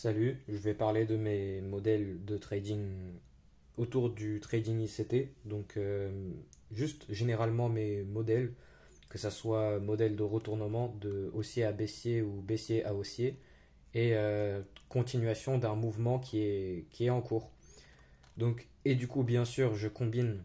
Salut, je vais parler de mes modèles de trading autour du trading ICT. Juste généralement mes modèles, que ça soit modèle de retournement de haussier à baissier ou baissier à haussier, et continuation d'un mouvement qui est en cours. Et du coup, bien sûr, je combine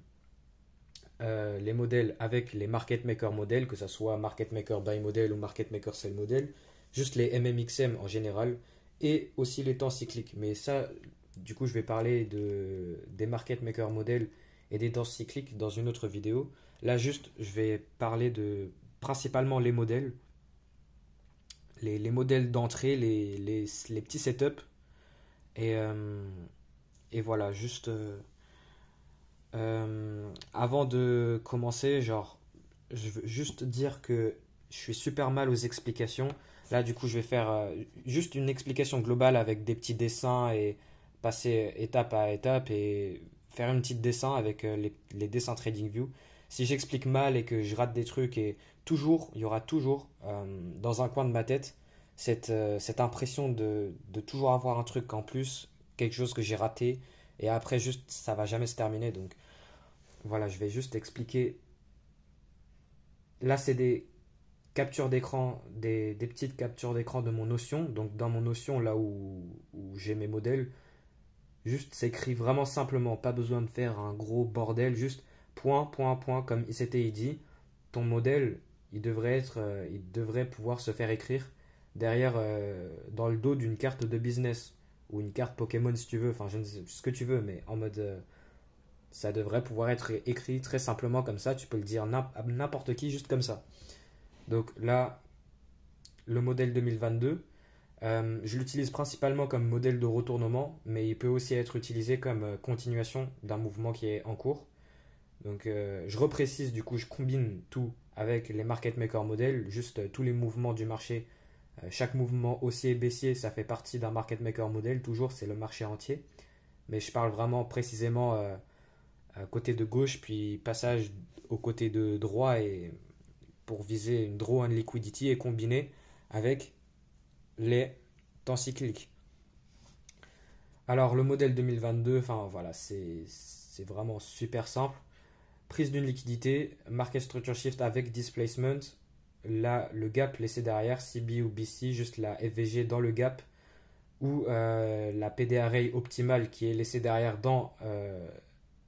les modèles avec les market maker modèles, que ça soit market maker buy model ou market maker sell model, juste les MMXM en général, et aussi les temps cycliques. Mais ça, du coup, je vais parler des market maker modèles et des temps cycliques dans une autre vidéo. Là, juste, je vais parler de principalement les modèles, les modèles d'entrée, les petits setups, et, euh, et voilà, juste. Avant de commencer, je veux juste dire que je suis super mal aux explications. Là, du coup, je vais faire juste une explication globale avec des petits dessins et passer étape à étape et faire une petite dessin avec les dessins TradingView. Si j'explique mal et que je rate des trucs, et toujours, il y aura toujours dans un coin de ma tête cette impression de toujours avoir un truc en plus, quelque chose que j'ai raté, et après, juste, ça va jamais se terminer. Donc, voilà, je vais juste expliquer. Là, c'est des captures d'écran, des petites captures d'écran de mon Notion. Donc, dans mon Notion, là où j'ai mes modèles, juste c'est écrit vraiment simplement. Pas besoin de faire un gros bordel. Juste point, point, point, comme il dit. Ton modèle, il devrait pouvoir se faire écrire derrière, dans le dos d'une carte de business ou une carte Pokémon si tu veux. Enfin, je ne sais ce que tu veux, mais en mode. Ça devrait pouvoir être écrit très simplement comme ça. Tu peux le dire à n'importe qui juste comme ça. Donc là, le modèle 2022, je l'utilise principalement comme modèle de retournement, mais il peut aussi être utilisé comme continuation d'un mouvement qui est en cours. Je reprécise, du coup, je combine tout avec les market maker modèles, juste tous les mouvements du marché. Chaque mouvement haussier et baissier, ça fait partie d'un market maker modèle. Toujours, c'est le marché entier. Mais je parle vraiment précisément côté de gauche, puis passage au côté de droit et pour viser une draw and liquidity et combiner avec les temps cycliques. Alors le modèle 2022, enfin voilà, c'est vraiment super simple. Prise d'une liquidité, market structure shift avec displacement. Là, le gap laissé derrière, CB ou BC, juste la FVG dans le gap, ou la PD array optimale qui est laissée derrière dans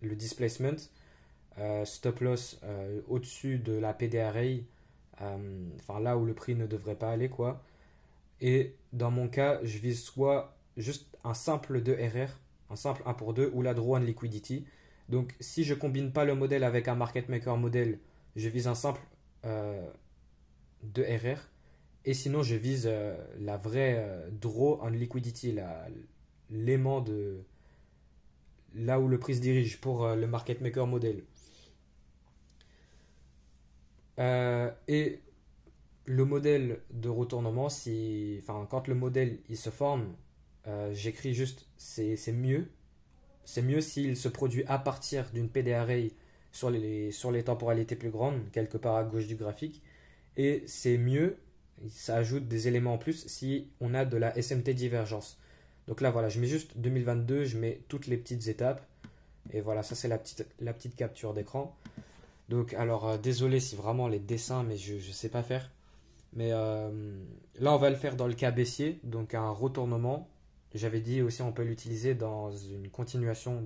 le displacement. Stop loss au-dessus de la PD array, enfin là où le prix ne devrait pas aller quoi. Et dans mon cas, je vise soit juste un simple 2RR, un simple 1 pour 2 ou la draw and liquidity. Donc si je combine pas le modèle avec un market maker modèle, je vise un simple 2RR. Et sinon, je vise la vraie draw and liquidity, l'aimant de là où le prix se dirige pour le market maker modèle. Et le modèle de retournement, quand le modèle il se forme, j'écris juste c'est mieux. C'est mieux s'il se produit à partir d'une PD array sur les temporalités plus grandes, quelque part à gauche du graphique. Et c'est mieux, ça ajoute des éléments en plus si on a de la SMT divergence. Donc là, voilà, je mets juste 2022, je mets toutes les petites étapes. Et voilà, ça c'est la petite capture d'écran. Désolé si vraiment les dessins, mais je ne sais pas faire. Mais là, on va le faire dans le cas baissier, donc un retournement. J'avais dit aussi on peut l'utiliser dans une continuation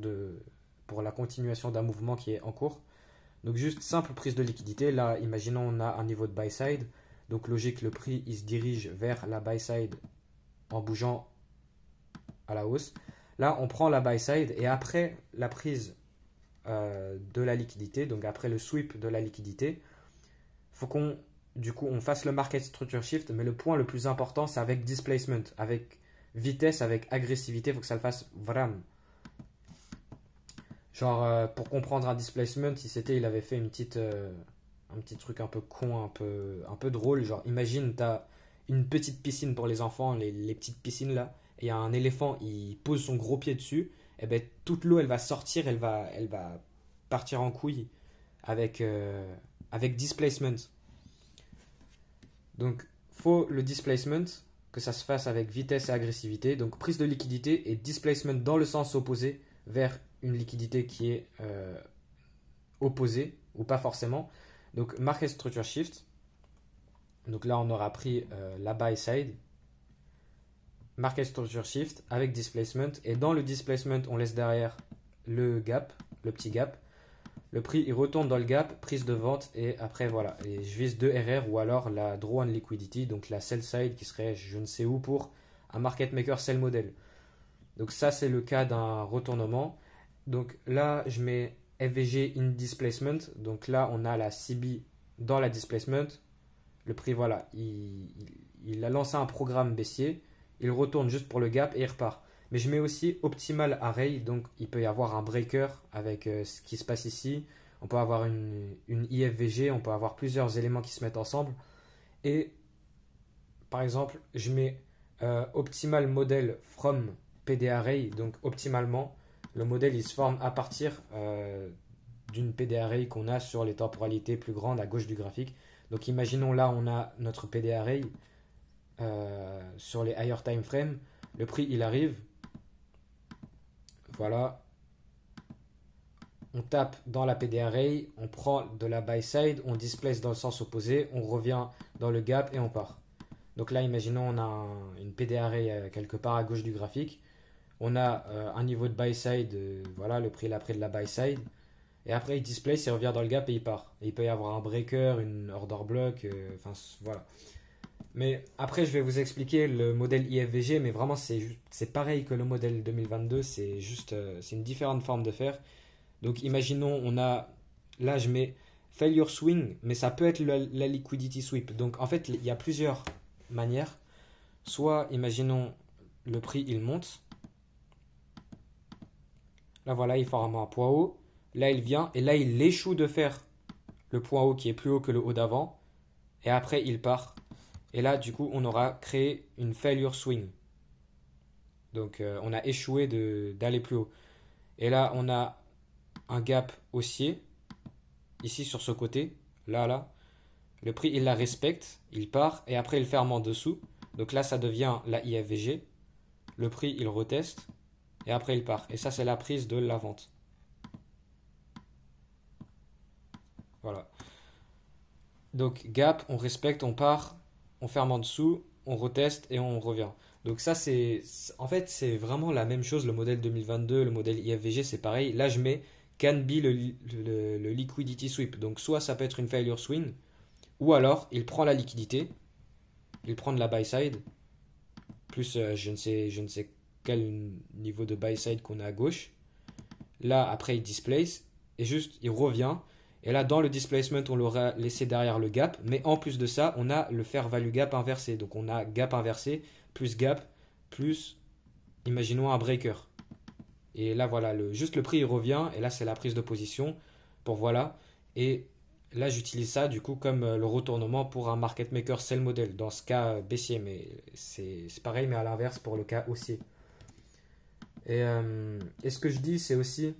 pour la continuation d'un mouvement qui est en cours. Donc juste simple prise de liquidité. Là, imaginons on a un niveau de buy side. Donc logique, le prix il se dirige vers la buy side en bougeant à la hausse. Là, on prend la buy side et après la prise de la liquidité, donc après le sweep de la liquidité, faut qu'on du coup on fasse le market structure shift, mais le point le plus important c'est avec displacement, avec vitesse, avec agressivité, il faut que ça le fasse vraiment. Pour comprendre un displacement, si c'était il avait fait un petit truc un peu con, un peu drôle, genre imagine t'as une petite piscine pour les enfants, les petites piscines là, et il y a un éléphant, il pose son gros pied dessus, et ben toute l'eau elle va sortir, elle va partir en couille avec, avec displacement. Donc faut le displacement, que ça se fasse avec vitesse et agressivité. Donc prise de liquidité et displacement dans le sens opposé vers une liquidité qui est opposée ou pas forcément. Donc market structure shift. Donc là on aura pris la buy side. Market structure shift avec displacement. Et dans le displacement on laisse derrière le gap, le petit gap. Le prix il retourne dans le gap, prise de vente et après voilà. Et je vise 2 RR ou alors la draw on liquidity, donc la sell side qui serait je ne sais où pour un market maker sell model. Donc ça c'est le cas d'un retournement. Donc là je mets FVG in displacement. Donc là on a la CB dans la displacement. Le prix voilà, il a lancé un programme baissier. Il retourne juste pour le gap et il repart. Mais je mets aussi optimal array, donc il peut y avoir un breaker avec ce qui se passe ici. On peut avoir une IFVG, on peut avoir plusieurs éléments qui se mettent ensemble. Et par exemple, je mets optimal model from PD array, donc optimalement, le modèle il se forme à partir d'une PD array qu'on a sur les temporalités plus grandes à gauche du graphique. Donc imaginons là, on a notre PD array sur les higher time frame. Le prix il arrive. Voilà, on tape dans la PD array, on prend de la buy side, on displace dans le sens opposé, on revient dans le gap et on part. Donc là, imaginons on a une PD array quelque part à gauche du graphique. On a un niveau de buy side, voilà, le prix il a pris de la buy side. Et après il displace, il revient dans le gap et il part. Et il peut y avoir un breaker, une order block, enfin voilà. Mais après, je vais vous expliquer le modèle IFVG, mais vraiment, c'est pareil que le modèle 2022, c'est juste, c'est une différente forme de faire. Donc, imaginons, on a, là, je mets failure swing, mais ça peut être la liquidity sweep. Donc, en fait, il y a plusieurs manières. Soit, imaginons, le prix, il monte. Là, voilà, il forme un point haut. Là, il vient, et là, il échoue de faire le point haut qui est plus haut que le haut d'avant. Et après, il part. Et là, du coup, on aura créé une failure swing. Donc, on a échoué d'aller plus haut. Et là, on a un gap haussier, ici sur ce côté, là. Le prix, il la respecte, il part, et après, il ferme en dessous. Donc là, ça devient la IFVG. Le prix, il reteste, et après, il part. Et ça, c'est la prise de la vente. Voilà. Donc, gap, on respecte, on part. On ferme en dessous, on reteste et on revient. Donc ça, en fait, c'est vraiment la même chose. Le modèle 2022, le modèle IFVG, c'est pareil. Là, je mets can be le liquidity sweep. Donc soit ça peut être une failure swing, ou alors il prend la liquidité, il prend de la buy side, plus je ne sais quel niveau de buy side qu'on a à gauche. Là, après, il displace, et juste, il revient. Et là, dans le displacement, on l'aura laissé derrière le gap. Mais en plus de ça, on a le fair value gap inversé. Donc, on a gap inversé, plus gap, plus, imaginons, un breaker. Et là, voilà, juste le prix, il revient. Et là, c'est la prise de position pour voilà. Et là, j'utilise ça, du coup, comme le retournement pour un market maker sell model. Dans ce cas baissier. Mais c'est pareil, mais à l'inverse pour le cas haussier. Et ce que je dis, c'est aussi...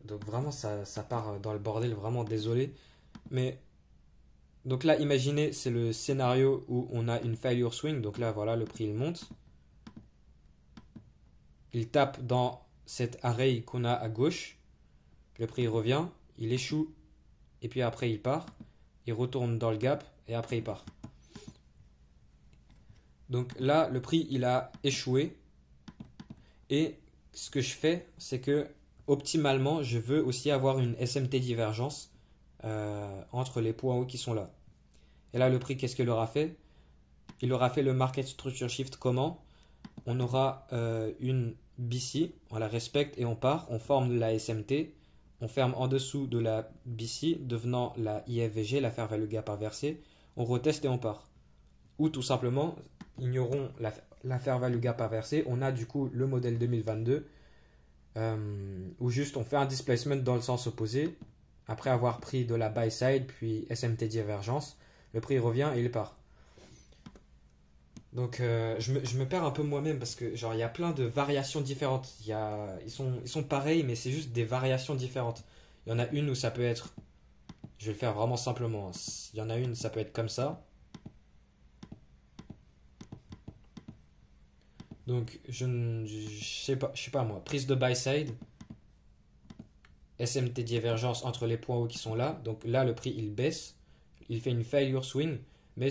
Donc vraiment, ça part dans le bordel, vraiment désolé. Mais donc là, imaginez, c'est le scénario où on a une failure swing. Donc là, voilà, le prix, il monte. Il tape dans cet array qu'on a à gauche. Le prix, il revient. Il échoue. Et puis après, il part. Il retourne dans le gap. Et après, il part. Donc là, le prix, il a échoué. Et ce que je fais, c'est que optimalement, je veux aussi avoir une SMT divergence entre les points hauts qui sont là. Et là, le prix, qu'est-ce qu'il aura fait? Il aura fait le market structure shift comment? On aura une BC, on la respecte et on part, on forme la SMT, on ferme en dessous de la BC, devenant la IFVG, la fair value gap inversée, on reteste et on part. Ou tout simplement, ignorons la fair value gap inversée, on a du coup le modèle 2022, où juste on fait un displacement dans le sens opposé, après avoir pris de la buy side, puis SMT divergence, le prix revient et il part. Donc je me perds un peu moi-même parce que genre il y a plein de variations différentes. Ils sont pareils mais c'est juste des variations différentes. Il y en a une où ça peut être, je vais le faire vraiment simplement. Il y en a une ça peut être comme ça. Donc, je sais pas moi, prise de buy side, SMT divergence entre les points hauts qui sont là. Donc là, le prix, il baisse. Il fait une failure swing. Mais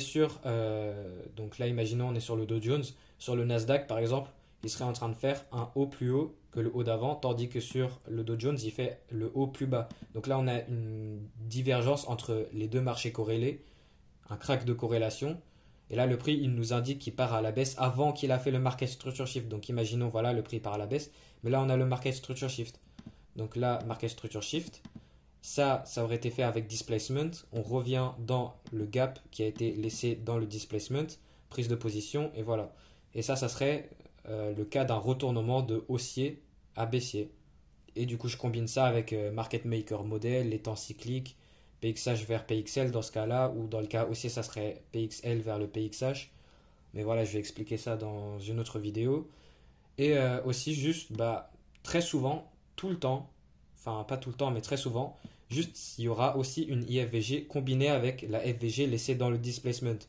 donc là, imaginons, on est sur le Dow Jones. Sur le Nasdaq, par exemple, il serait en train de faire un haut plus haut que le haut d'avant. Tandis que sur le Dow Jones, il fait le haut plus bas. Donc là, on a une divergence entre les deux marchés corrélés. Un crack de corrélation. Et là, le prix, il nous indique qu'il part à la baisse avant qu'il a fait le market structure shift. Donc imaginons, voilà, le prix part à la baisse. Mais là, on a le market structure shift. Donc là, market structure shift. Ça aurait été fait avec displacement. On revient dans le gap qui a été laissé dans le displacement. Prise de position et voilà. Et ça serait le cas d'un retournement de haussier à baissier. Et du coup, je combine ça avec market maker model, les temps cycliques, PXH vers PXL dans ce cas-là, ou dans le cas haussier, ça serait PXL vers le PXH. Mais voilà, je vais expliquer ça dans une autre vidéo. Et aussi, juste, très souvent, tout le temps, enfin pas tout le temps, mais très souvent, juste il y aura aussi une IFVG combinée avec la FVG laissée dans le displacement.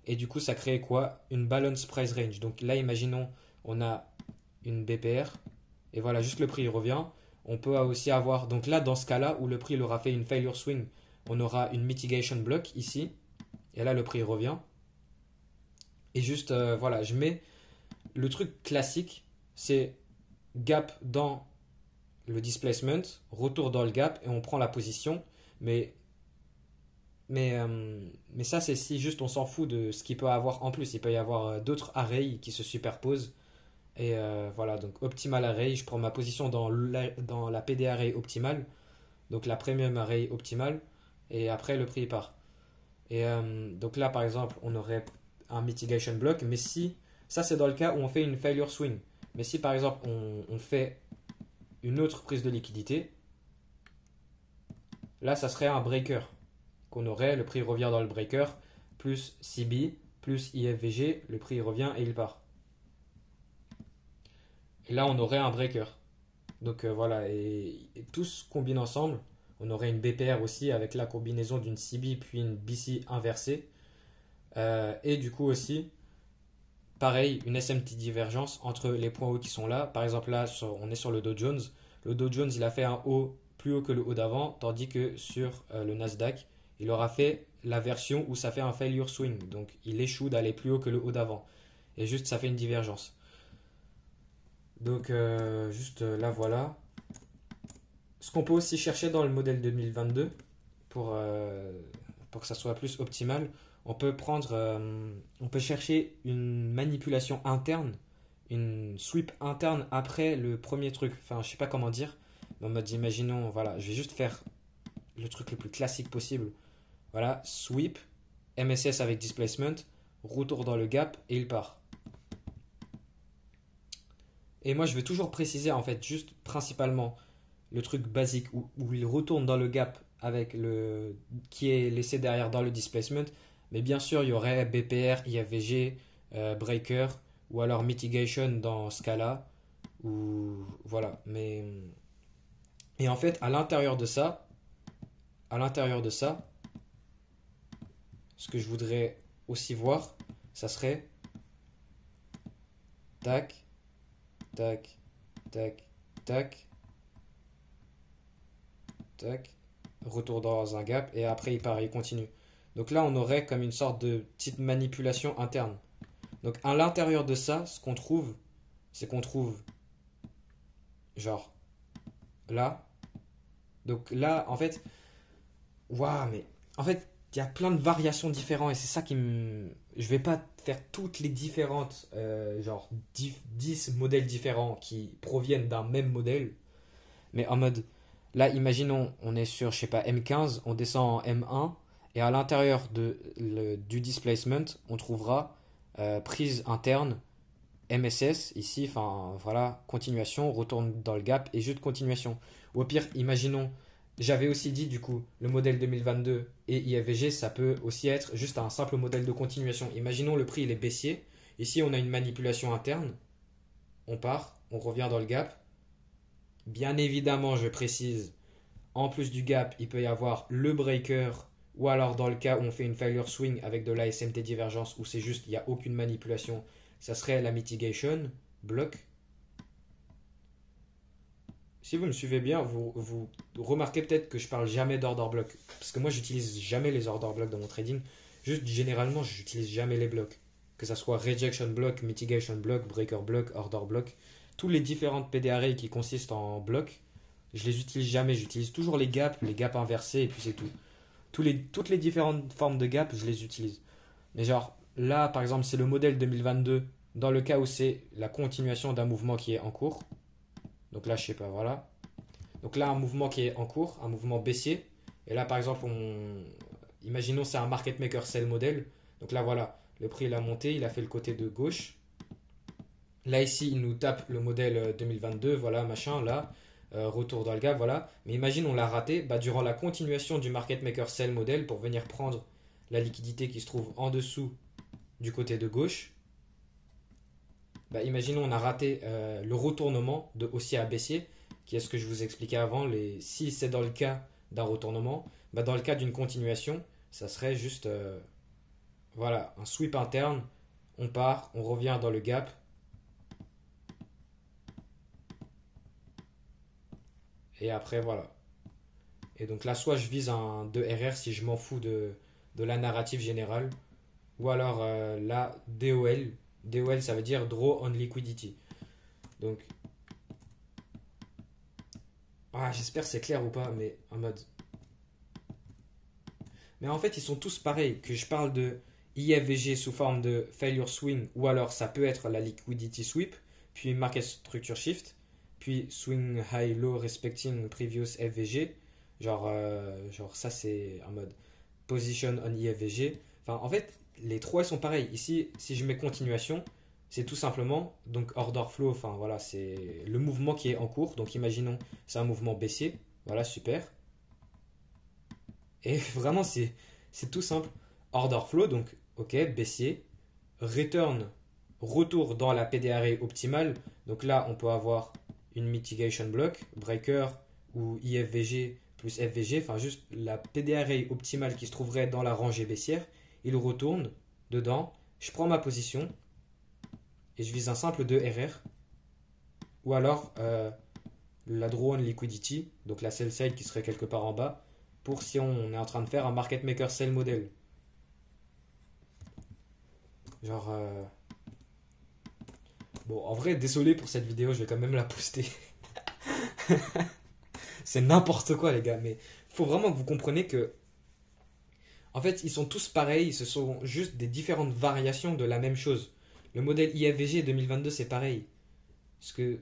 Et du coup, ça crée quoi? Une balance price range. Donc là, imaginons, on a une BPR, et voilà, juste le prix il revient. On peut aussi avoir, donc là, dans ce cas-là, où le prix il aura fait une failure swing, on aura une mitigation block ici, et là, le prix revient. Et juste, voilà, je mets le truc classique, c'est gap dans le displacement, retour dans le gap et on prend la position. Mais, mais ça, c'est si juste on s'en fout de ce qu'il peut avoir en plus. Il peut y avoir d'autres arrays qui se superposent. Et voilà, donc optimal array, je prends ma position dans la PD array optimale, donc la premium array optimale, et après le prix part. Et donc là, par exemple, on aurait un mitigation block, mais si, ça c'est dans le cas où on fait une failure swing. Mais si par exemple on fait une autre prise de liquidité, là ça serait un breaker qu'on aurait, le prix revient dans le breaker, plus CB, plus IFVG, le prix revient et il part. Et là on aurait un breaker. Donc voilà, et tous combinent ensemble. On aurait une BPR aussi avec la combinaison d'une CB puis une BC inversée. Et du coup aussi, pareil, une SMT divergence entre les points hauts qui sont là. Par exemple, là, on est sur le Dow Jones. Le Dow Jones, il a fait un haut plus haut que le haut d'avant, tandis que sur le Nasdaq, il aura fait la version où ça fait un failure swing. Donc, il échoue d'aller plus haut que le haut d'avant. Et juste, ça fait une divergence. Donc, juste là, voilà. Ce qu'on peut aussi chercher dans le modèle 2022 pour que ça soit plus optimal, on peut chercher une manipulation interne, une sweep interne après le premier truc. Enfin, je sais pas comment dire. Mais en mode, imaginons, voilà, je vais juste faire le truc le plus classique possible. Voilà, sweep, MSS avec displacement, retour dans le gap et il part. Et moi, je vais toujours préciser, en fait, juste principalement le truc basique où il retourne dans le gap avec le qui est laissé derrière dans le displacement. Mais bien sûr, il y aurait BPR, IFVG, breaker ou alors mitigation dans ce cas-là. Ou voilà. Et en fait, à l'intérieur de ça, ce que je voudrais aussi voir, ça serait tac, tac, tac, tac, tac, retour dans un gap et après il part, il continue. Donc là, on aurait comme une sorte de petite manipulation interne. Donc à l'intérieur de ça, ce qu'on trouve, c'est qu'on trouve genre là. Donc là, en fait, waouh, mais en fait, il y a plein de variations différentes et c'est ça qui me. Je vais pas faire toutes les différentes, genre 10 modèles différents qui proviennent d'un même modèle, mais en mode, là, imaginons, on est sur, je sais pas, M15, on descend en M1, et à l'intérieur du displacement, on trouvera prise interne, MSS, ici, enfin voilà, continuation, retourne dans le gap et jeu de continuation. Ou au pire, imaginons, j'avais aussi dit du coup, le modèle 2022 et IFVG, ça peut aussi être juste un simple modèle de continuation. Imaginons le prix il est baissier, ici on a une manipulation interne, on part, on revient dans le gap. Bien évidemment, je précise, en plus du gap, il peut y avoir le breaker, ou alors dans le cas où on fait une failure swing avec de la SMT divergence, où c'est juste, il n'y a aucune manipulation, ça serait la mitigation. bloc. Si vous me suivez bien, vous remarquez peut-être que je parle jamais d'order block. Parce que moi, j'utilise jamais les order blocks dans mon trading. Juste, généralement, j'utilise jamais les blocs. Que ça soit rejection block, mitigation block, breaker block, order block. Tous les différentes PDRA qui consistent en blocs, je les utilise jamais. J'utilise toujours les gaps inversés et puis c'est tout. Toutes les différentes formes de gaps, je les utilise. Mais genre, là, par exemple, c'est le modèle 2022 dans le cas où c'est la continuation d'un mouvement qui est en cours. Donc là, je sais pas, voilà. Donc là, un mouvement qui est en cours, un mouvement baissier. Et là, par exemple, imaginons c'est un market maker sell modèle. Donc là, voilà, le prix il a monté, il a fait le côté de gauche. Là, ici, il nous tape le modèle 2022, voilà, machin, là. Retour dans le gap, voilà. Mais imagine, on l'a raté. Bah, durant la continuation du market maker sell modèle pour venir prendre la liquidité qui se trouve en dessous du côté de gauche. Bah, imaginons on a raté le retournement de haussier à baissier, qui est ce que je vous expliquais avant. Si c'est dans le cas d'un retournement, bah, dans le cas d'une continuation, ça serait juste voilà, un sweep interne. On part, on revient dans le gap. Et après, voilà. Et donc là, soit je vise un 2RR si je m'en fous de la narrative générale, ou alors la DOL. DOL, ça veut dire Draw on Liquidity. Donc, j'espère que c'est clair ou pas, mais en mode. Mais en fait, ils sont tous pareils. Que je parle de IFVG sous forme de Failure Swing, ou alors ça peut être la Liquidity Sweep, puis Market Structure Shift, puis Swing High Low Respecting Previous FVG. Genre ça, c'est en mode Position on IFVG. Enfin, en fait, les trois sont pareils. Ici, si je mets continuation, c'est tout simplement donc order flow. Enfin voilà, c'est le mouvement qui est en cours. Donc imaginons, c'est un mouvement baissier. Voilà, super. Et vraiment, c'est tout simple. Order flow, donc ok, baissier. Return, retour dans la PDRA optimale. Donc là, on peut avoir une mitigation block, breaker ou IFVG plus FVG. Enfin, juste la PDRA optimale qui se trouverait dans la rangée baissière. Il retourne dedans. Je prends ma position et je vise un simple 2RR. Ou alors la draw on liquidity, donc la sell side qui serait quelque part en bas, pour si on est en train de faire un market maker sell model. Genre. Bon, en vrai, désolé pour cette vidéo, je vais quand même la poster. C'est n'importe quoi, les gars, mais faut vraiment que vous compreniez que. En fait, ils sont tous pareils, ce sont juste des différentes variations de la même chose. Le modèle IFVG 2022, c'est pareil. Parce que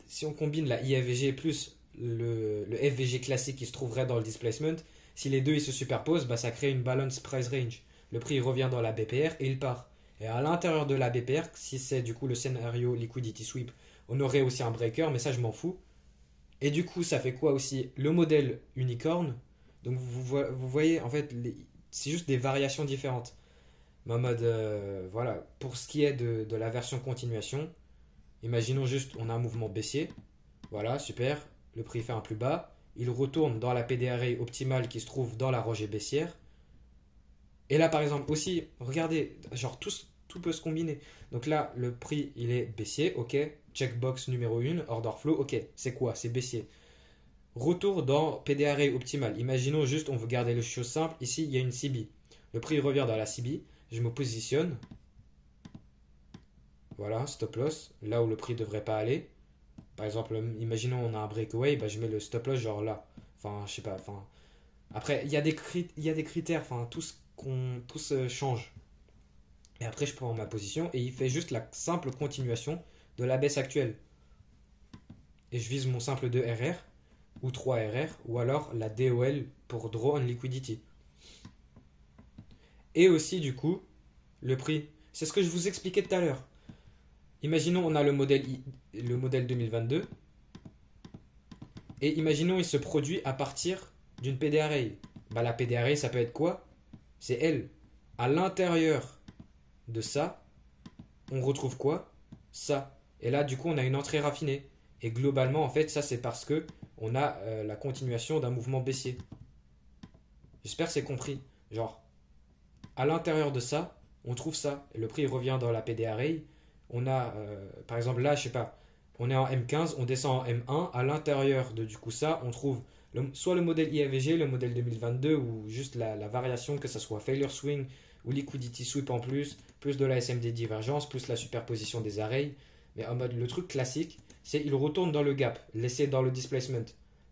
si on combine la IFVG plus le FVG classique qui se trouverait dans le displacement, si les deux ils se superposent, bah, ça crée une balance price range. Le prix il revient dans la BPR et il part. Et à l'intérieur de la BPR, si c'est du coup le scénario liquidity sweep, on aurait aussi un breaker, mais ça je m'en fous. Et du coup, ça fait quoi aussi? Le modèle unicorn. Donc vous voyez, en fait, c'est juste des variations différentes. Mais en mode, voilà, pour ce qui est de la version continuation, imaginons juste, on a un mouvement baissier. Voilà, super. Le prix fait un plus bas. Il retourne dans la PDRA optimale qui se trouve dans la rangée baissière. Et là, par exemple, aussi, regardez, genre tout peut se combiner. Donc là, le prix, il est baissier, ok. Checkbox numéro 1, order flow, ok. C'est quoi? C'est baissier. Retour dans PDRA optimal. Imaginons juste, on veut garder les choses simples. Ici, il y a une CB. Le prix revient dans la CB. Je me positionne. Voilà, stop loss. Là où le prix ne devrait pas aller. Par exemple, imaginons on a un breakaway. Bah, je mets le stop loss genre là. Enfin, je sais pas. Enfin, après, il y a des critères. Enfin, tout se change. Et après, je prends ma position. Et il fait juste la simple continuation de la baisse actuelle. Et je vise mon simple 2RR. Ou 3RR. Ou alors la DOL pour Draw on Liquidity. Et aussi, du coup, le prix. C'est ce que je vous expliquais tout à l'heure. Imaginons on a le modèle 2022. Et imaginons il se produit à partir d'une PDRA. Bah, la PDRA, ça peut être quoi? C'est elle. À l'intérieur de ça, on retrouve quoi? Ça. Et là, du coup, on a une entrée raffinée. Et globalement, en fait, ça, c'est parce que on a la continuation d'un mouvement baissier. J'espère que c'est compris. Genre, à l'intérieur de ça, on trouve ça. Et le prix revient dans la PDRA. on a, par exemple là, je sais pas, on est en M15, on descend en M1, à l'intérieur de du coup ça, on trouve soit le modèle IFVG, le modèle 2022, ou juste la variation, que ce soit failure swing ou liquidity sweep en plus de la SMT divergence, plus la superposition des arrays. Mais en mode, le truc classique, c'est il retourne dans le gap, laissé dans le displacement.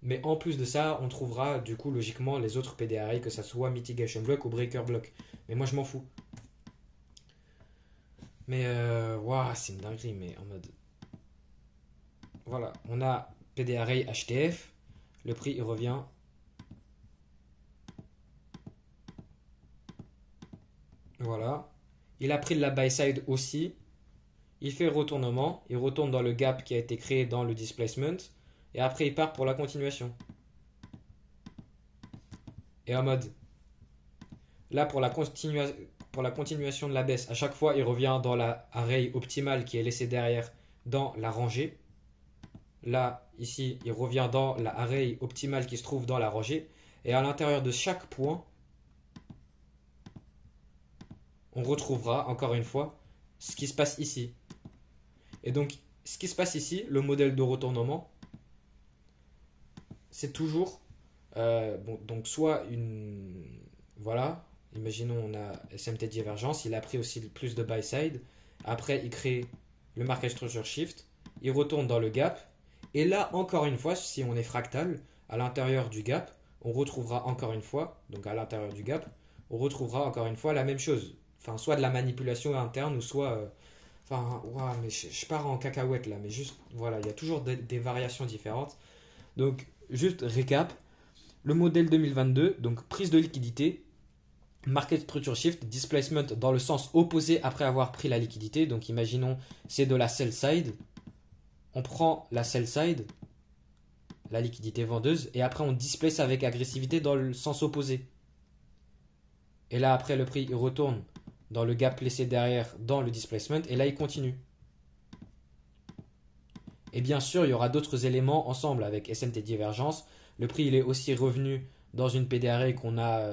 Mais en plus de ça, on trouvera du coup logiquement les autres PD arrays, que ce soit mitigation block ou breaker block. Mais moi je m'en fous. Mais waouh, c'est une dinguerie, mais en mode. Voilà, on a PD array HTF, le prix il revient. Voilà. Il a pris de la buy side aussi. Il fait retournement, il retourne dans le gap qui a été créé dans le displacement. Et après il part pour la continuation. Et en mode, là pour la continuation de la baisse, à chaque fois il revient dans la array optimale qui est laissée derrière dans la rangée. Là, ici, il revient dans la array optimale qui se trouve dans la rangée. Et à l'intérieur de chaque point, on retrouvera encore une fois ce qui se passe ici. Et donc, ce qui se passe ici, le modèle de retournement, c'est toujours bon, donc soit une. Voilà, imaginons on a SMT divergence, il a pris aussi plus de buy side. Après, il crée le market structure shift, il retourne dans le gap. Et là, encore une fois, si on est fractal, à l'intérieur du gap, on retrouvera encore une fois, donc à l'intérieur du gap, on retrouvera encore une fois la même chose. Enfin, soit de la manipulation interne, ou soit. Enfin, ouah, mais je pars en cacahuète là, mais juste, voilà, il y a toujours des variations différentes. Donc, juste récap, le modèle 2022, donc prise de liquidité, market structure shift, displacement dans le sens opposé après avoir pris la liquidité. Donc, imaginons, c'est de la sell side. On prend la sell side, la liquidité vendeuse, et après on displace avec agressivité dans le sens opposé. Et là, après, le prix il retourne dans le gap laissé derrière dans le displacement, et là il continue. Et bien sûr, il y aura d'autres éléments ensemble avec SMT divergence. Le prix il est aussi revenu dans une PDRA qu'on a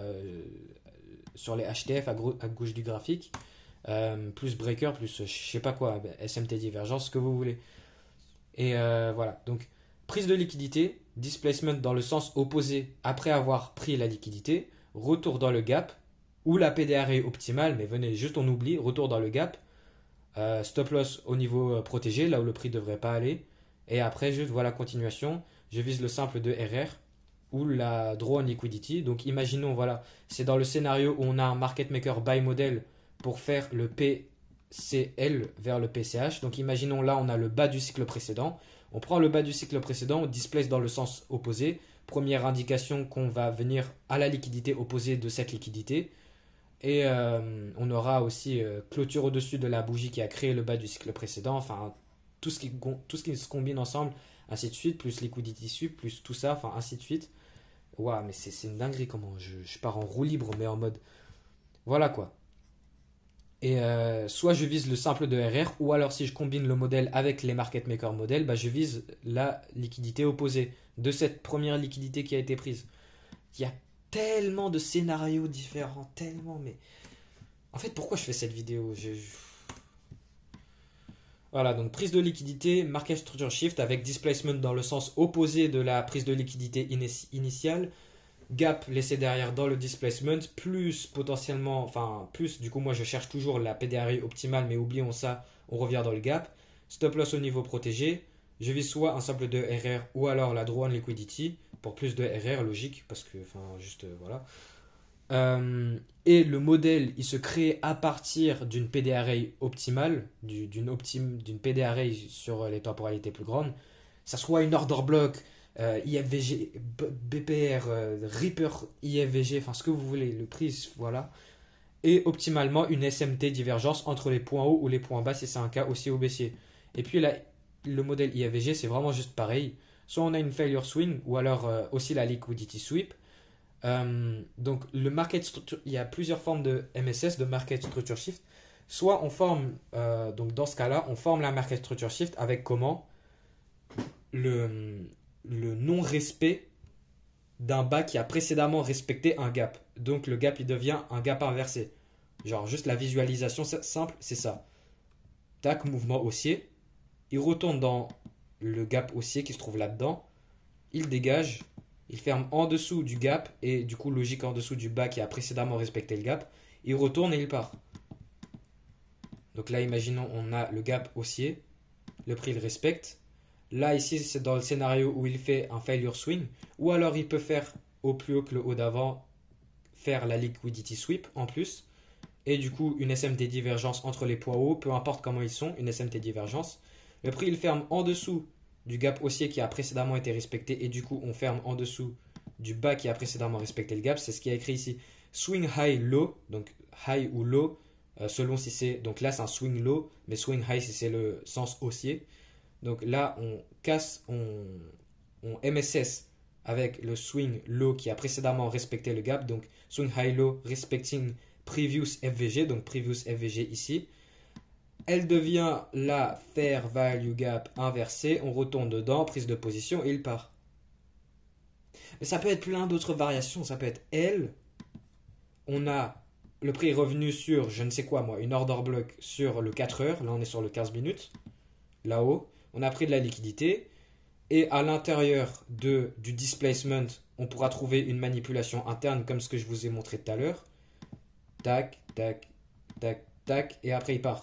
sur les HTF à gauche du graphique, plus breaker, plus je sais pas quoi, SMT divergence, ce que vous voulez. Et voilà, donc prise de liquidité, displacement dans le sens opposé après avoir pris la liquidité, retour dans le gap, ou la PDRA optimale, mais venez, juste on oublie, retour dans le gap, stop loss au niveau protégé, là où le prix ne devrait pas aller, et après juste voilà continuation, je vise le simple de RR, ou la draw on liquidity, donc imaginons voilà, c'est dans le scénario où on a un market maker buy model pour faire le PCL vers le PCH, donc imaginons là on a le bas du cycle précédent, on prend le bas du cycle précédent, on displace dans le sens opposé, première indication qu'on va venir à la liquidité opposée de cette liquidité. Et on aura aussi clôture au-dessus de la bougie qui a créé le bas du cycle précédent. Enfin, tout ce qui se combine ensemble, ainsi de suite, plus liquidity sweep, plus tout ça, enfin, ainsi de suite. Waouh, mais c'est une dinguerie comment je pars en roue libre, mais en mode. Voilà quoi. Et soit je vise le simple de RR, ou alors si je combine le modèle avec les market maker modèles, bah, je vise la liquidité opposée de cette première liquidité qui a été prise. Il y a tellement de scénarios différents, tellement, mais en fait, pourquoi je fais cette vidéo? Voilà, donc prise de liquidité, market structure shift avec displacement dans le sens opposé de la prise de liquidité initiale, gap laissé derrière dans le displacement, plus potentiellement, enfin, plus, du coup, moi je cherche toujours la PDRA optimale, mais oublions ça, on revient dans le gap, stop loss au niveau protégé, je vise soit un simple de RR ou alors la draw on liquidity pour plus de RR, logique, parce que, enfin, juste, voilà. Et le modèle, il se crée à partir d'une PDRA optimale, d'une PDRA sur les temporalités plus grandes. Ça soit une order block, IFVG, BPR, Reaper, IFVG, enfin ce que vous voulez, le prix, voilà. Et optimalement une SMT divergence entre les points hauts ou les points bas si c'est un cas aussi au baissier. Et puis là, le modèle IFVG, c'est vraiment juste pareil. Soit on a une failure swing ou alors aussi la liquidity sweep. Donc le market structure, il y a plusieurs formes de MSS, de market structure shift. Soit on forme, donc dans ce cas-là, on forme la market structure shift avec comment le non-respect d'un bas qui a précédemment respecté un gap. Donc le gap il devient un gap inversé. Genre juste la visualisation simple, c'est ça. tac, mouvement haussier. Il retourne dans le gap haussier qui se trouve là-dedans. Il dégage, il ferme en dessous du gap et du coup logique en dessous du bas qui a précédemment respecté le gap. Il retourne et il part. Donc là, imaginons, on a le gap haussier. Le prix, il respecte. Là, ici, c'est dans le scénario où il fait un failure swing. Ou alors, il peut faire au plus haut que le haut d'avant, faire la liquidity sweep en plus. Et du coup, une SMT divergence entre les poids hauts, peu importe comment ils sont, une SMT divergence. Le prix, il ferme en dessous du gap haussier qui a précédemment été respecté. Et du coup, on ferme en dessous du bas qui a précédemment respecté le gap. C'est ce qui est écrit ici. Swing high low, donc high ou low. Selon si c'est, donc là c'est un swing low, mais swing high si c'est le sens haussier. Donc là on casse, on MSS avec le swing low qui a précédemment respecté le gap. Donc swing high low respecting previous FVG, donc previous FVG ici. Elle devient la fair value gap inversée. On retourne dedans, prise de position et il part. Mais ça peut être plein d'autres variations. Ça peut être L. On a le prix est revenu sur, je ne sais quoi moi, une order block sur le 4 heures. Là, on est sur le 15 minutes. Là-haut, on a pris de la liquidité. Et à l'intérieur du displacement, on pourra trouver une manipulation interne comme ce que je vous ai montré tout à l'heure. Tac, tac, tac, tac. Et après, il part.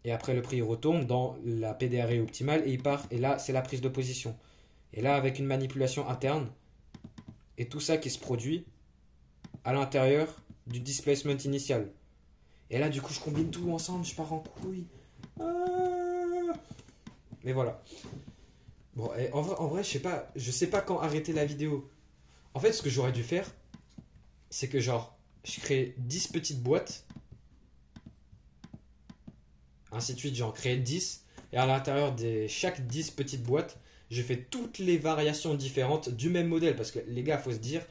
Et après, le prix retourne dans la PDRE optimale et il part. Et là, c'est la prise de position. Et là, avec une manipulation interne et tout ça qui se produit à l'intérieur du displacement initial. Et là, du coup, je combine tout ensemble, je pars en couille. Mais voilà. Bon, et en vrai, je sais pas quand arrêter la vidéo. En fait, ce que j'aurais dû faire, c'est que genre, je crée 10 petites boîtes. Ainsi de suite, j'en crée 10. Et à l'intérieur de chaque 10 petites boîtes, je fais toutes les variations différentes du même modèle. Parce que les gars, faut se dire,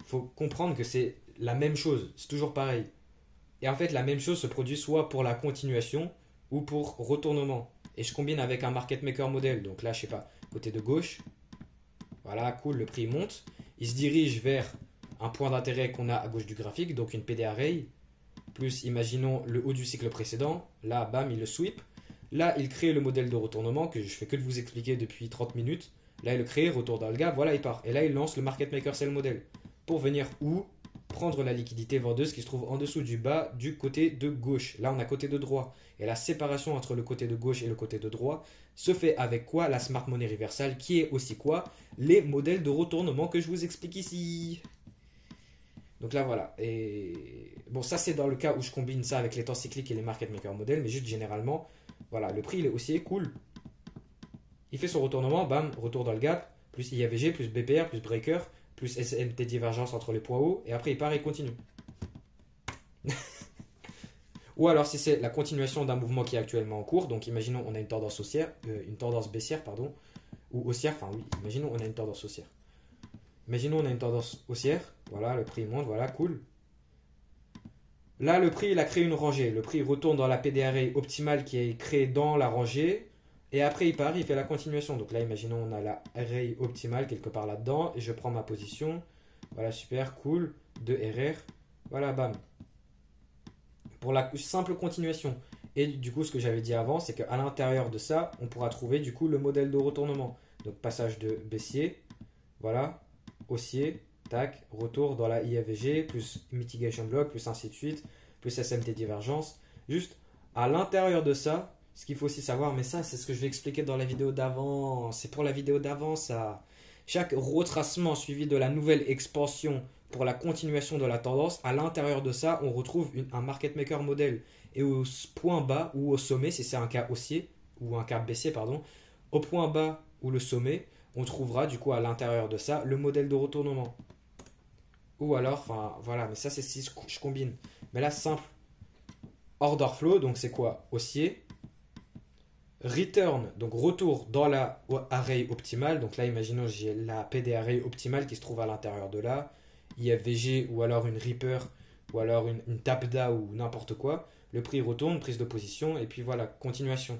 faut comprendre que c'est la même chose. C'est toujours pareil. Et en fait, la même chose se produit soit pour la continuation ou pour retournement. Et je combine avec un market maker modèle. Donc là, je sais pas, côté de gauche. Voilà, cool, le prix monte. Il se dirige vers un point d'intérêt qu'on a à gauche du graphique, donc une PD array. Plus, imaginons le haut du cycle précédent. Là, bam, il le sweep. Là, il crée le modèle de retournement que je fais que de vous expliquer depuis 30 minutes. Là, il le crée, retour dans le gap, voilà, il part. Et là, il lance le market maker sell model. Pour venir où prendre la liquidité vendeuse qui se trouve en dessous du bas du côté de gauche. Là, on a côté de droit. Et la séparation entre le côté de gauche et le côté de droit se fait avec quoi? La smart money reversal, qui est aussi quoi? Les modèles de retournement que je vous explique ici. Donc là, voilà. Et bon, ça, c'est dans le cas où je combine ça avec les temps cycliques et les market maker modèles. Mais juste généralement, voilà, le prix, il est haussier, cool. Il fait son retournement, bam, retour dans le gap, plus IAVG, plus BPR, plus breaker, plus SMT divergence entre les poids hauts, et après il part et il continue. Ou alors si c'est la continuation d'un mouvement qui est actuellement en cours, donc imaginons on a une tendance haussière, une tendance baissière, pardon, ou haussière, enfin oui, imaginons on a une tendance haussière. Imaginons on a une tendance haussière, voilà, le prix monte, voilà, cool. Là, le prix, il a créé une rangée. Le prix retourne dans la PDRA optimale qui est créée dans la rangée. Et après, il part, il fait la continuation. Donc là, imaginons, on a la array optimale quelque part là-dedans. Et je prends ma position. Voilà, super, cool. De RR. Voilà, bam. Pour la simple continuation. Et du coup, ce que j'avais dit avant, c'est qu'à l'intérieur de ça, on pourra trouver du coup le modèle de retournement. Donc passage de baissier. Voilà. Haussier. Tac, retour dans la IAVG, plus mitigation block, plus ainsi de suite, plus SMT divergence. Juste à l'intérieur de ça, ce qu'il faut aussi savoir, mais ça c'est ce que je vais expliquer dans la vidéo d'avant, c'est pour la vidéo d'avant ça. Chaque retracement suivi de la nouvelle expansion pour la continuation de la tendance, à l'intérieur de ça, on retrouve un market maker modèle. Et au point bas ou au sommet, si c'est un cas haussier, ou un cas baissier, pardon, au point bas ou le sommet, on trouvera du coup à l'intérieur de ça le modèle de retournement. Ou alors, enfin voilà, mais ça c'est si je combine. Mais là, simple. Order flow, donc c'est quoi? Haussier. Return, donc retour dans la array optimale. Donc là, imaginons j'ai la PD array optimale qui se trouve à l'intérieur de là. IFVG ou alors une Reaper ou alors une Tapda ou n'importe quoi. Le prix retourne, prise de position et puis voilà, continuation.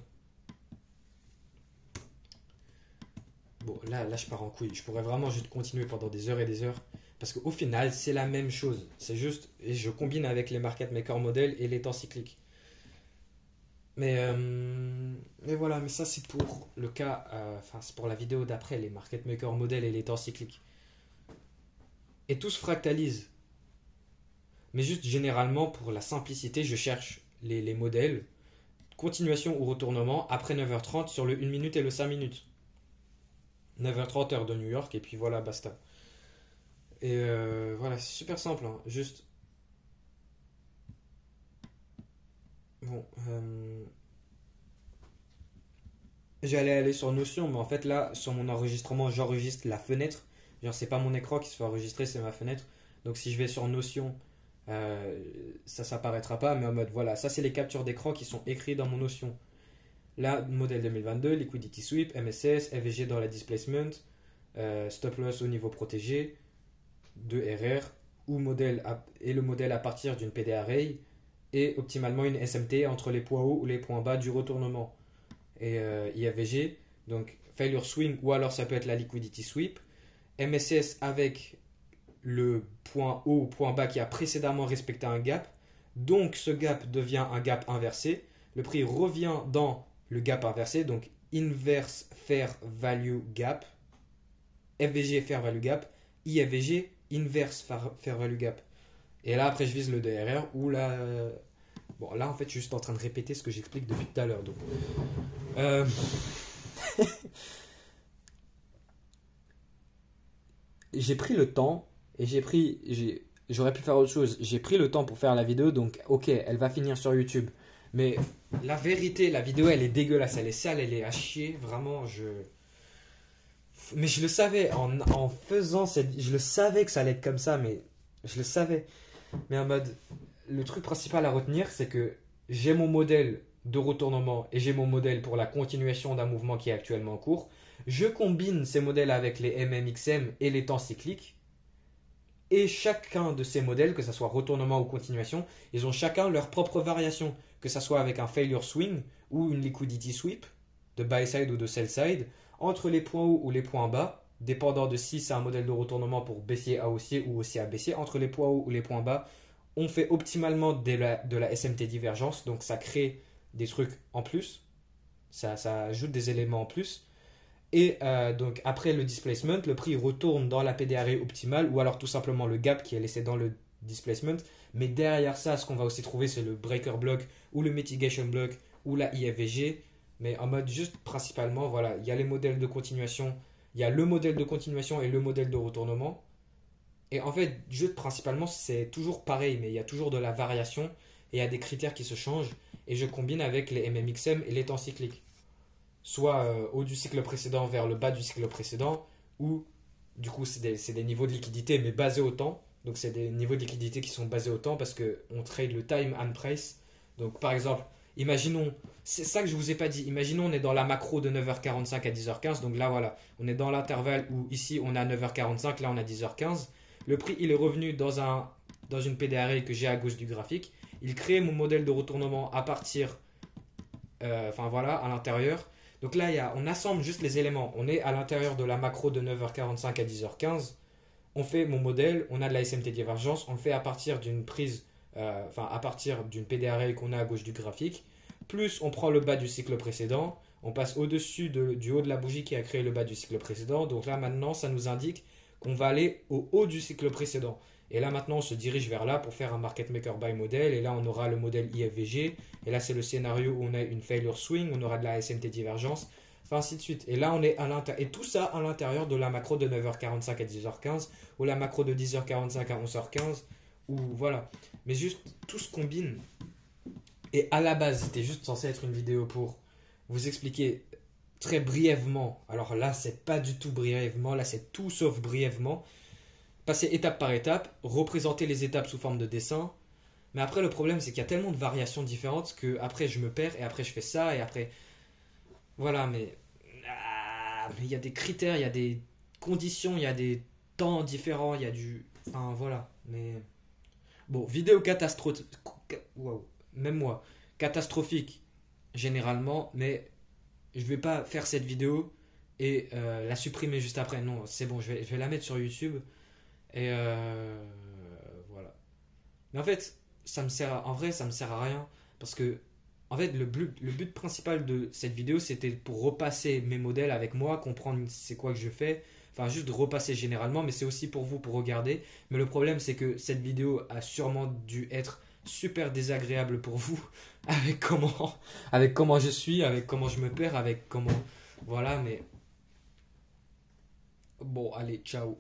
Bon, là je pars en couille. Je pourrais vraiment juste continuer pendant des heures et des heures. Parce qu'au final, c'est la même chose. C'est juste, et je combine avec les market maker modèles et les temps cycliques. Mais voilà, mais ça c'est pour le cas, enfin c'est pour la vidéo d'après, les market maker modèles et les temps cycliques. Et tout se fractalise. Mais juste généralement, pour la simplicité, je cherche les modèles, continuation ou retournement, après 9h30 sur le 1 minute et le 5 minutes. 9h30 heure de New York, et puis voilà, basta. Et voilà, c'est super simple, hein. Juste, bon, j'allais aller sur Notion, mais en fait là, sur mon enregistrement, j'enregistre la fenêtre. Genre, c'est pas mon écran qui se fait enregistrer, c'est ma fenêtre. Donc si je vais sur Notion, euh, ça s'apparaîtra pas, mais en mode voilà, ça c'est les captures d'écran qui sont écrites dans mon Notion. Là, modèle 2022, Liquidity Sweep, MSS, FVG dans la displacement, stop loss au niveau protégé, de RR, ou et le modèle à partir d'une PD array, et optimalement une SMT entre les points hauts ou les points bas du retournement. Et IAVG, donc failure swing, ou alors ça peut être la liquidity sweep. MSS avec le point haut ou point bas qui a précédemment respecté un gap. Donc ce gap devient un gap inversé. Le prix revient dans le gap inversé, donc inverse fair value gap. FVG fair value gap. IFVG inverse fair value gap. Et là après je vise le DRR ou là. Bon là en fait je suis juste en train de répéter ce que j'explique depuis tout à l'heure. Donc euh, j'ai pris le temps et j'aurais pu faire autre chose. J'ai pris le temps pour faire la vidéo, donc ok, elle va finir sur YouTube. Mais la vérité, la vidéo, elle est dégueulasse, elle est sale, elle est à chier. Vraiment, mais je le savais en faisant je le savais que ça allait être comme ça, mais je le savais. Mais en mode, le truc principal à retenir, c'est que j'ai mon modèle de retournement et j'ai mon modèle pour la continuation d'un mouvement qui est actuellement en cours. Je combine ces modèles avec les MMXM et les temps cycliques. Et chacun de ces modèles, que ce soit retournement ou continuation, ils ont chacun leur propre variation. Que ce soit avec un failure swing ou une liquidity sweep, de buy side ou de sell side, entre les points hauts ou les points bas, dépendant de si c'est un modèle de retournement pour baissier à haussier ou haussier à baissier, entre les points hauts ou les points bas, on fait optimalement de la SMT divergence, donc ça crée des trucs en plus, ça ajoute des éléments en plus. Et donc après le displacement, le prix retourne dans la PDRE optimale ou alors tout simplement le gap qui est laissé dans le displacement. Mais derrière ça, ce qu'on va aussi trouver, c'est le breaker block ou le mitigation block ou la IFVG. Mais en mode juste principalement, voilà, il y a les modèles de continuation, il y a le modèle de continuation et le modèle de retournement. Et en fait, juste principalement, c'est toujours pareil, mais il y a toujours de la variation et il y a des critères qui se changent. Et je combine avec les MMXM et les temps cycliques, soit haut du cycle précédent vers le bas du cycle précédent, ou du coup c'est des niveaux de liquidité mais basés au temps. Donc c'est des niveaux de liquidité qui sont basés au temps parce qu'on trade le time and price. Donc par exemple, imaginons, c'est ça que je vous ai pas dit, imaginons on est dans la macro de 9h45 à 10h15, donc là voilà, on est dans l'intervalle où ici on est à 9h45, là on est à 10h15. Le prix il est revenu dans une PDRE que j'ai à gauche du graphique. Il crée mon modèle de retournement à partir, enfin voilà, à l'intérieur. Donc là, on assemble juste les éléments. On est à l'intérieur de la macro de 9h45 à 10h15. On fait mon modèle, on a de la SMT divergence. On le fait à partir d'une prise, enfin à partir d'une PDRA qu'on a à gauche du graphique. Plus on prend le bas du cycle précédent. On passe au-dessus du haut de la bougie qui a créé le bas du cycle précédent. Donc là maintenant, ça nous indique qu'on va aller au haut du cycle précédent. Et là maintenant, on se dirige vers là pour faire un market maker buy model. Et là, on aura le modèle IFVG. Et là, c'est le scénario où on a une failure swing. On aura de la SMT divergence. Enfin, ainsi de suite. Et là, on est à l'intérieur. Et tout ça à l'intérieur de la macro de 9h45 à 10h15. Ou la macro de 10h45 à 11h15. Ou voilà. Mais juste, tout se combine. Et à la base, c'était juste censé être une vidéo pour vous expliquer très brièvement. Alors là, c'est pas du tout brièvement. Là, c'est tout sauf brièvement. Passer étape par étape, représenter les étapes sous forme de dessin. Mais après, le problème, c'est qu'il y a tellement de variations différentes que après je me perds et après je fais ça et après. Voilà, mais il y a des critères, il y a des conditions, il y a des temps différents, il y a du. Enfin, voilà. Mais. Bon, vidéo catastrophique. Waouh, même moi. Catastrophique, généralement, mais je vais pas faire cette vidéo et la supprimer juste après. Non, c'est bon, je vais la mettre sur YouTube. Et voilà. Mais en fait, en vrai, ça me sert à rien. Parce que En fait, le but principal de cette vidéo, c'était pour repasser mes modèles avec moi, comprendre c'est quoi que je fais. Enfin, juste de repasser généralement, mais c'est aussi pour vous, pour regarder. Mais le problème, c'est que cette vidéo a sûrement dû être super désagréable pour vous, avec comment je suis, avec comment je me perds, avec comment... Voilà, mais bon, allez, ciao.